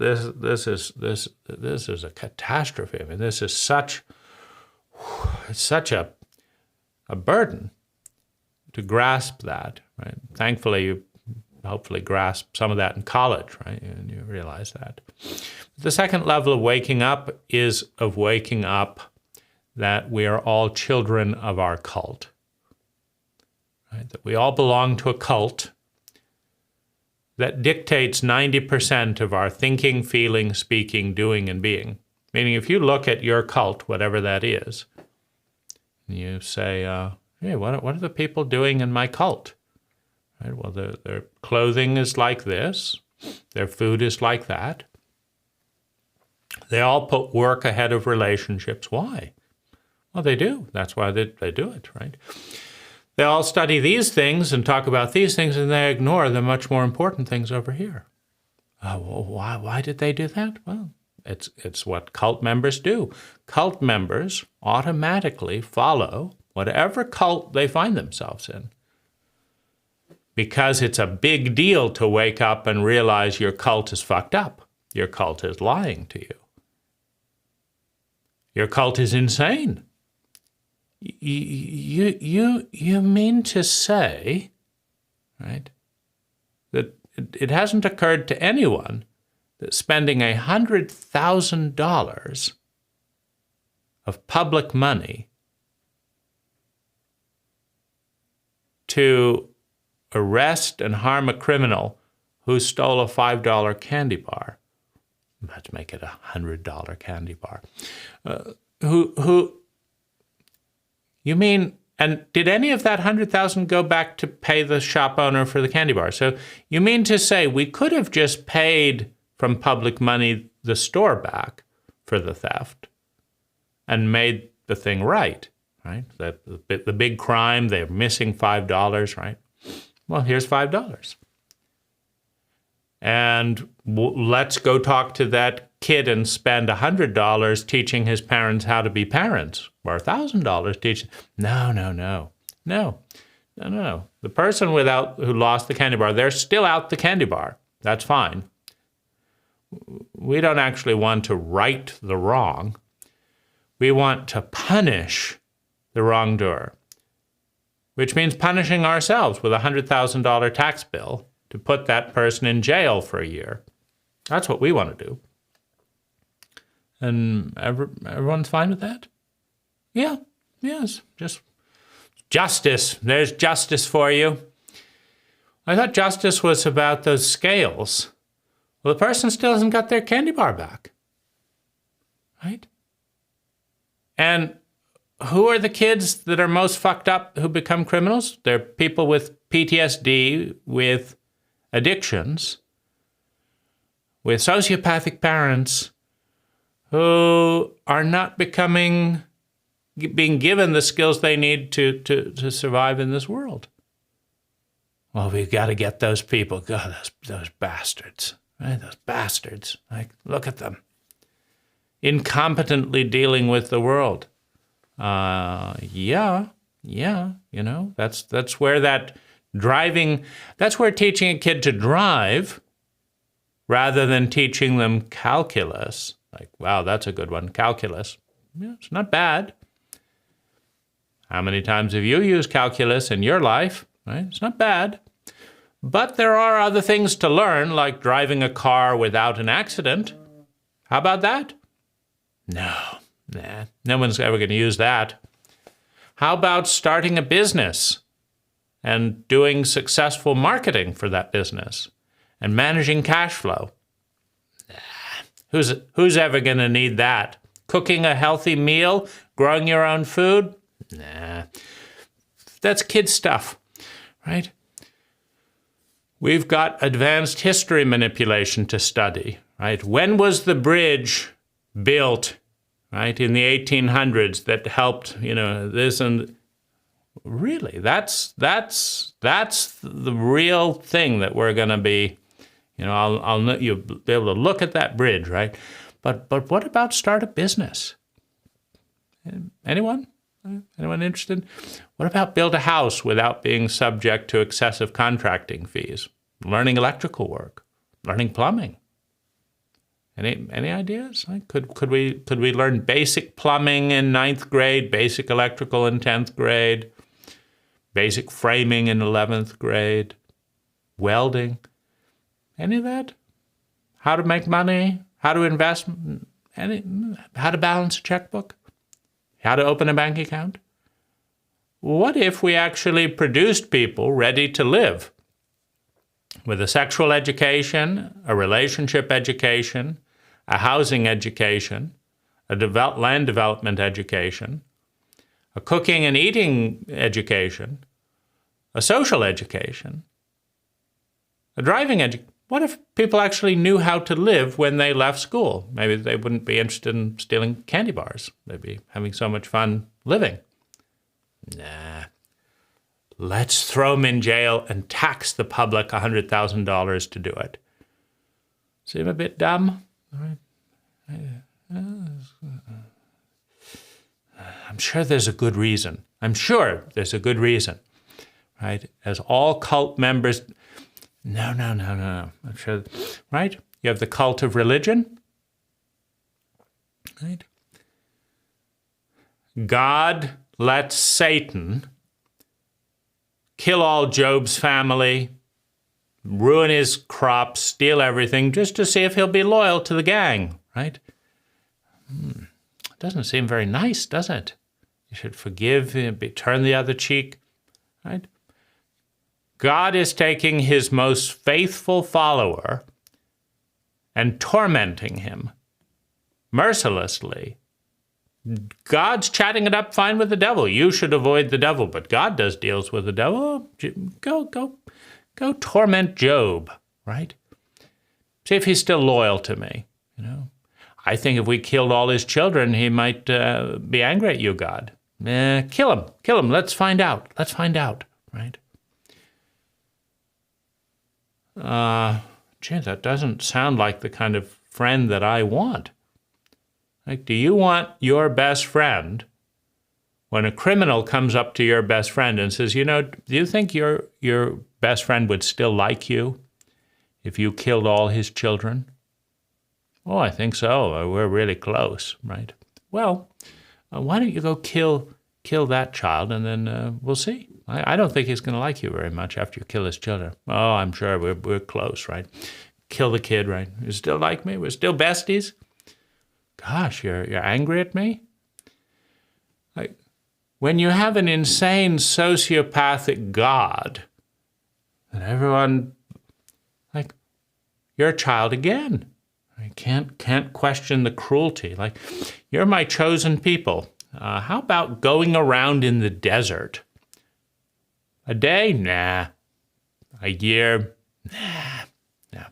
is a catastrophe. I mean, this is such a burden to grasp that. Right? Thankfully, you hopefully grasp some of that in college, right? And you realize that. The second level of waking up is of waking up that we are all children of our cult. Right? That we all belong to a cult that dictates 90% of our thinking, feeling, speaking, doing, and being. Meaning if you look at your cult, whatever that is, and you say, hey, what are the people doing in my cult? Right? Well, their clothing is like this. Their food is like that. They all put work ahead of relationships. Why? Well, they do. That's why they do it, right? They all study these things and talk about these things, and they ignore the much more important things over here. Well, why did they do that? Well, it's what cult members do. Cult members automatically follow whatever cult they find themselves in, because it's a big deal to wake up and realize your cult is fucked up. Your cult is lying to you. Your cult is insane. You mean to say, right, that it hasn't occurred to anyone that spending $100,000 of public money to arrest and harm a criminal who stole a $5 candy bar, let's make it a $100 candy bar, you mean, and did any of that $100,000 go back to pay the shop owner for the candy bar? So you mean to say we could have just paid from public money the store back for the theft and made the thing right? The big crime, they're missing $5, right? Well, here's $5. And let's go talk to that kid and spend $100 teaching his parents how to be parents, or $1,000 teaching. No. The person who lost the candy bar, they're still out the candy bar. That's fine. We don't actually want to right the wrong. We want to punish the wrongdoer, which means punishing ourselves with a $100,000 tax bill to put that person in jail for a year. That's what we want to do. And everyone's fine with that? Yeah, yes, just justice. There's justice for you. I thought justice was about those scales. Well, the person still hasn't got their candy bar back, right? And who are the kids that are most fucked up who become criminals? They're people with PTSD, with addictions, with sociopathic parents who are not being given the skills they need to survive in this world. Well, we've got to get those people. God, those bastards, right? Those bastards. Like, look at them. Incompetently dealing with the world. Yeah, that's where that driving, that's where teaching a kid to drive rather than teaching them calculus. Like, wow, that's a good one, calculus. Yeah, it's not bad. How many times have you used calculus in your life? Right? It's not bad. But there are other things to learn, like driving a car without an accident. How about that? No one's ever going to use that. How about starting a business and doing successful marketing for that business and managing cash flow? Who's ever going to need that? Cooking a healthy meal, growing your own food? That's kid stuff, right? We've got advanced history manipulation to study, right? When was the bridge built, right, in the 1800s that helped, this and really, that's the real thing that we're going to be, you'll be able to look at that bridge, right? But what about start a business? Anyone interested? What about build a house without being subject to excessive contracting fees? Learning electrical work, learning plumbing. Any ideas? Could we learn basic plumbing in 9th grade, basic electrical in 10th grade, basic framing in 11th grade, welding? Any of that? How to make money? How to invest? How to balance a checkbook? How to open a bank account? What if we actually produced people ready to live with a sexual education, a relationship education, a housing education, a land development education, a cooking and eating education, a social education, a driving education? What if people actually knew how to live when they left school? Maybe they wouldn't be interested in stealing candy bars. They'd be having so much fun living. let's throw him in jail and tax the public $100,000 to do it. Seem a bit dumb? I'm sure there's a good reason. I'm sure there's a good reason, right? As all cult members, no. I'm sure, right? You have the cult of religion, right? God lets Satan kill all Job's family, ruin his crops, steal everything, just to see if he'll be loyal to the gang, right? It doesn't seem very nice, does it? You should forgive, turn the other cheek, right? God is taking his most faithful follower and tormenting him mercilessly. God's chatting it up fine with the devil. You should avoid the devil, but God does deals with the devil. Go torment Job, right? See if he's still loyal to me, I think if we killed all his children, he might be angry at you, God. Kill him. Let's find out, right? That doesn't sound like the kind of friend that I want. Like, do you want your best friend, when a criminal comes up to your best friend and says, do you think your best friend would still like you if you killed all his children? Oh, I think so. We're really close, right? Well, why don't you go kill that child, and then we'll see. I don't think he's going to like you very much after you kill his children. Oh, I'm sure we're close, right? Kill the kid, right? You still like me? We're still besties? Gosh, you're angry at me? Like, when you have an insane sociopathic God, and everyone, like, you're a child again. I can't question the cruelty. Like, you're my chosen people. How about going around in the desert? A day? Nah. A year? Nah.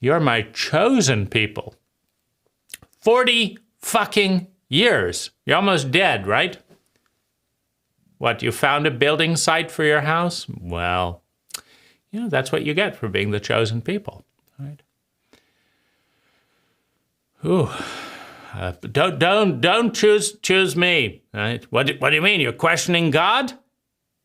You're my chosen people. 40 fucking years. You're almost dead, right? What, you found a building site for your house? Well, that's what you get for being the chosen people, right? Ooh. Don't choose me, right? What do you mean? You're questioning God?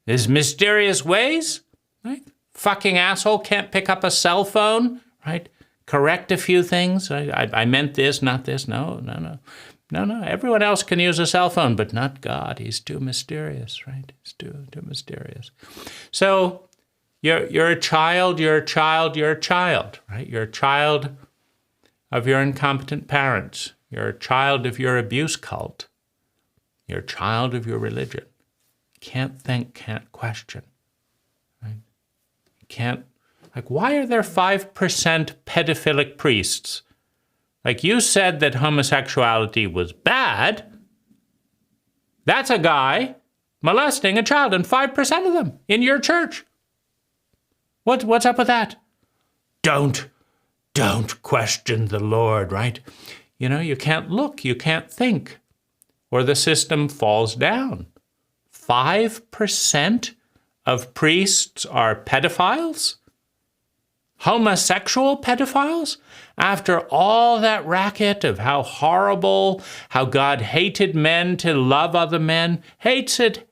His mysterious ways? Right? Fucking asshole can't pick up a cell phone, right? Correct a few things. I meant this, not this. No. Everyone else can use a cell phone, but not God. He's too mysterious, right? He's too mysterious. So you're a child, right? You're a child of your incompetent parents. You're a child of your abuse cult. You're a child of your religion. Can't think, can't question, right? Can't. Like, why are there 5% pedophilic priests? Like, you said that homosexuality was bad. That's a guy molesting a child, and 5% of them in your church. What's up with that? Don't question the Lord, right? You can't look, you can't think, or the system falls down. 5% of priests are pedophiles? Homosexual pedophiles? After all that racket of how horrible, how God hated men to love other men, hates it,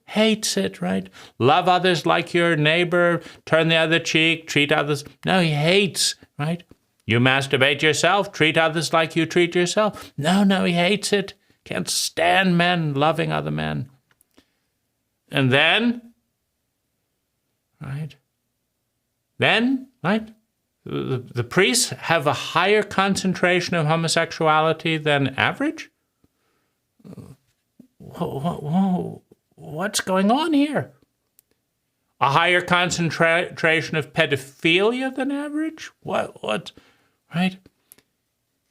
right? Love others like your neighbor, turn the other cheek, treat others. No, he hates, right? You masturbate yourself, treat others like you treat yourself. No, he hates it. Can't stand men loving other men. And then, right? The priests have a higher concentration of homosexuality than average? What's going on here? A higher concentration of pedophilia than average? What? Right?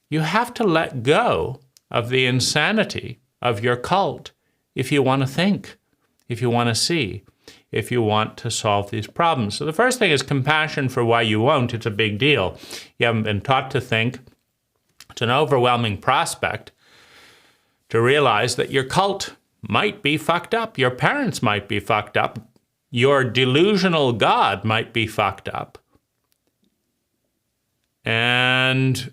You have to let go of the insanity of your cult if you want to think, if you want to see, if you want to solve these problems. So the first thing is compassion for why you won't. It's a big deal. You haven't been taught to think. It's an overwhelming prospect to realize that your cult might be fucked up. Your parents might be fucked up. your delusional God might be fucked up. And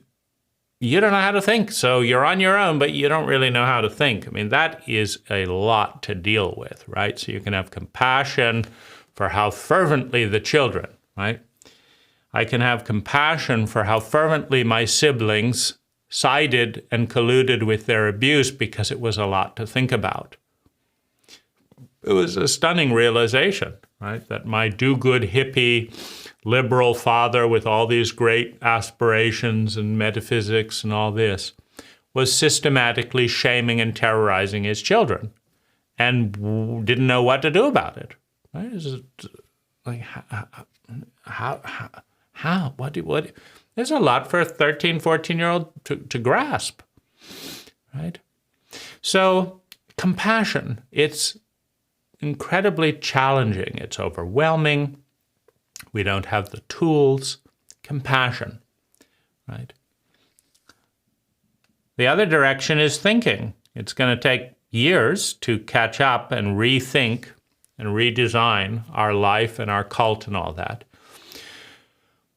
you don't know how to think. So you're on your own, but you don't really know how to think. I mean, that is a lot to deal with, right? So you can have compassion for how fervently the children, right? I can have compassion for how fervently my siblings sided and colluded with their abuse because it was a lot to think about. It was a stunning realization, right? That my do-good hippie liberal father with all these great aspirations and metaphysics and all this was systematically shaming and terrorizing his children and didn't know what to do about it. Right? Like, how? What? There's a lot for a 13, 14-year-old to grasp, right? So compassion, it's incredibly challenging. It's overwhelming. We don't have the tools. Compassion, right? The other direction is thinking. It's going to take years to catch up and rethink and redesign our life and our cult and all that.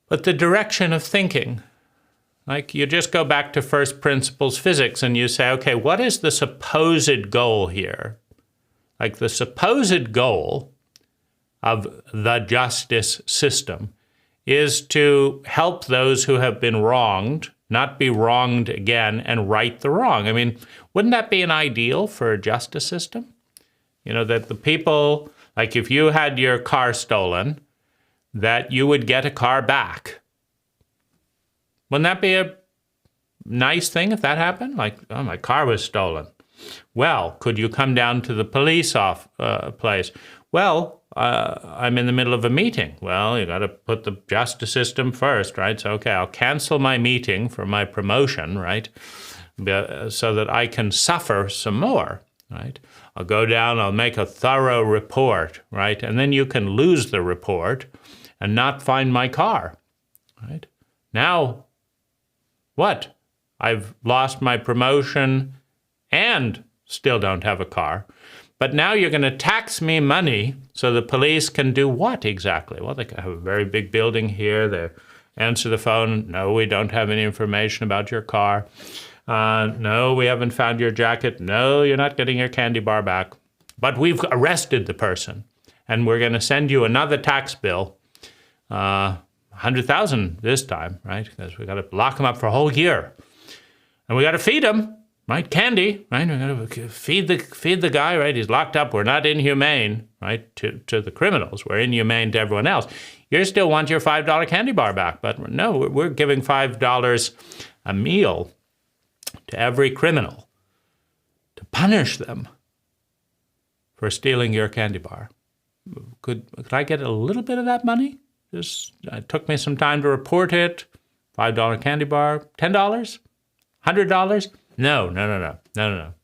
But the direction of thinking, like you just go back to first principles physics and you say, okay, what is the supposed goal here? Like the supposed goal of the justice system is to help those who have been wronged not be wronged again and right the wrong. I mean, wouldn't that be an ideal for a justice system? You know, that the people, like if you had your car stolen, that you would get a car back. Wouldn't that be a nice thing if that happened? Like, oh, my car was stolen. Well, could you come down to the police place? Well, I'm in the middle of a meeting. Well, you got to put the justice system first, right? So, okay, I'll cancel my meeting for my promotion, right? So that I can suffer some more, right? I'll go down, I'll make a thorough report, right? And then you can lose the report and not find my car, right? Now, what? I've lost my promotion and still don't have a car. But now you're going to tax me money so the police can do what exactly? Well, they can have a very big building here. They answer the phone. No, we don't have any information about your car. No, we haven't found your jacket. No, you're not getting your candy bar back. But we've arrested the person, and we're going to send you another tax bill, $100,000 this time, right? Because we got to lock them up for a whole year, and we got to feed them. Right, candy, right? We're going to feed the guy, right? He's locked up. We're not inhumane, right, to the criminals. We're inhumane to everyone else. You still want your $5 candy bar back, but no, we're giving $5 a meal to every criminal to punish them for stealing your candy bar. Could I get a little bit of that money? It took me some time to report it. $5 candy bar, $10, $100. No.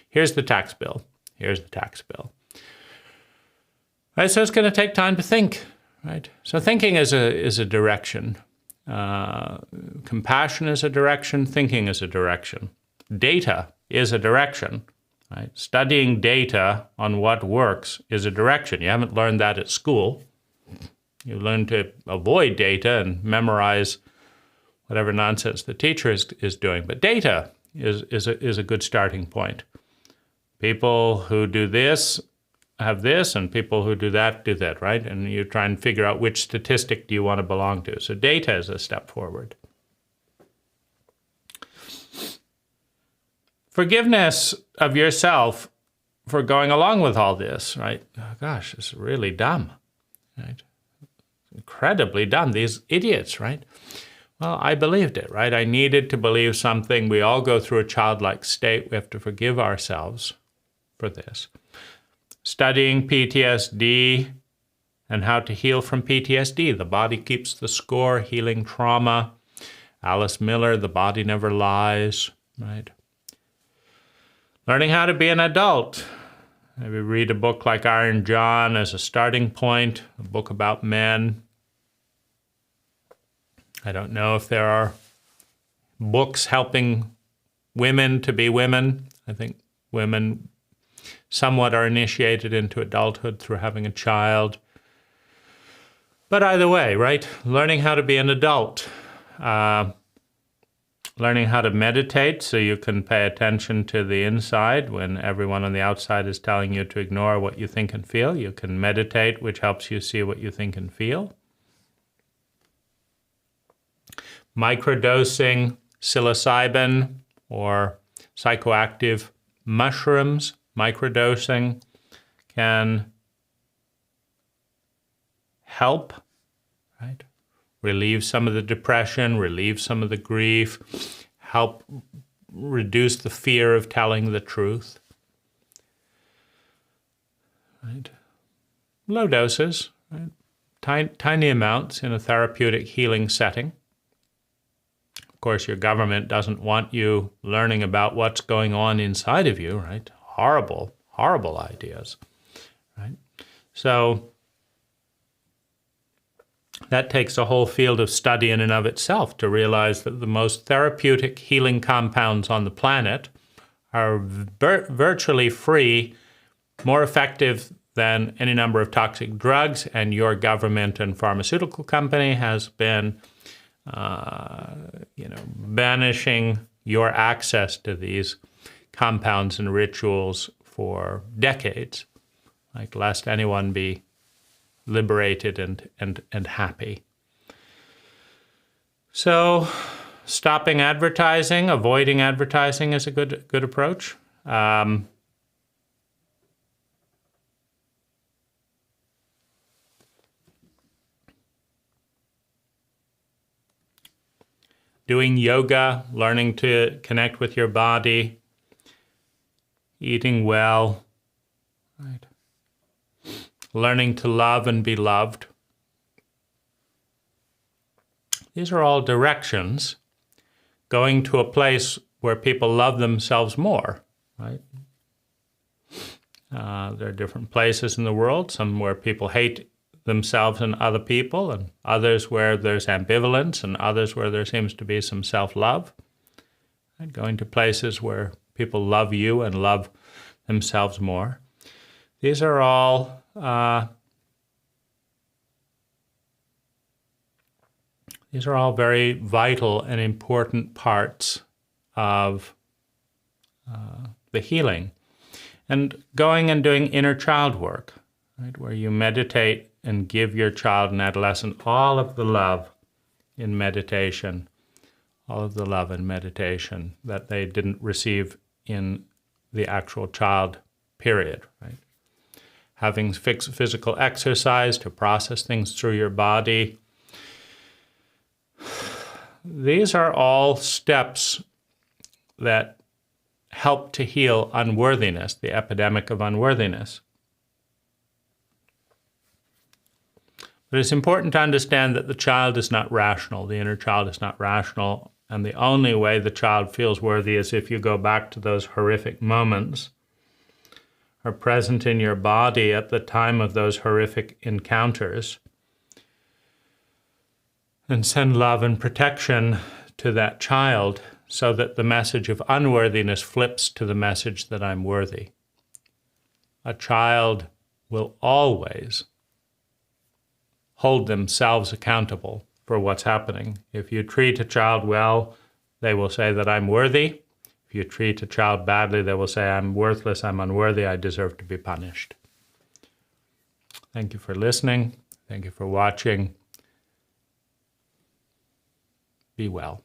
Here's the tax bill. Right, so it's going to take time to think, right? So thinking is a direction. Compassion is a direction. Thinking is a direction. Data is a direction, right? Studying data on what works is a direction. You haven't learned that at school. You learn to avoid data and memorize whatever nonsense the teacher is doing. But data is a good starting point. People who do this have this, and people who do that, right? And you try and figure out which statistic do you want to belong to. So data is a step forward. Forgiveness of yourself for going along with all this, right? Oh, gosh, it's really dumb, right? Incredibly dumb, these idiots, right? Well, I believed it, right? I needed to believe something. We all go through a childlike state. We have to forgive ourselves for this. Studying PTSD and how to heal from PTSD. The body keeps the score, healing trauma. Alice Miller, The Body Never Lies, right? Learning how to be an adult. Maybe read a book like Iron John as a starting point, a book about men. I don't know if there are books helping women to be women. I think women somewhat are initiated into adulthood through having a child. But either way, right? Learning how to be an adult. Learning how to meditate so you can pay attention to the inside when everyone on the outside is telling you to ignore what you think and feel. You can meditate, which helps you see what you think and feel. Microdosing psilocybin or psychoactive mushrooms, microdosing can help, right? Relieve some of the depression, relieve some of the grief, help reduce the fear of telling the truth. Right? Low doses, right? Tiny amounts in a therapeutic healing setting. Of course, your government doesn't want you learning about what's going on inside of you, right? Horrible, horrible ideas, right? So that takes a whole field of study in and of itself to realize that the most therapeutic healing compounds on the planet are virtually free, more effective than any number of toxic drugs, and your government and pharmaceutical company has been banishing your access to these compounds and rituals for decades, like lest anyone be liberated and happy. So stopping advertising, avoiding advertising is a good approach. Doing yoga, learning to connect with your body, eating well, right? Learning to love and be loved. These are all directions going to a place where people love themselves more, right? There are different places in the world, some where people hate themselves and other people, and others where there's ambivalence, and others where there seems to be some self-love. Right? Going to places where people love you and love themselves more. These are all very vital and important parts of the healing. And going and doing inner child work, right, where you meditate and give your child and adolescent all of the love in meditation, that they didn't receive in the actual child period, right? Having physical exercise to process things through your body. These are all steps that help to heal unworthiness, the epidemic of unworthiness. But it's important to understand that the child is not rational, the inner child is not rational, and the only way the child feels worthy is if you go back to those horrific moments, are present in your body at the time of those horrific encounters, and send love and protection to that child so that the message of unworthiness flips to the message that I'm worthy. A child will always hold themselves accountable for what's happening. If you treat a child well, they will say that I'm worthy. If you treat a child badly, they will say I'm worthless, I'm unworthy, I deserve to be punished. Thank you for listening. Thank you for watching. Be well.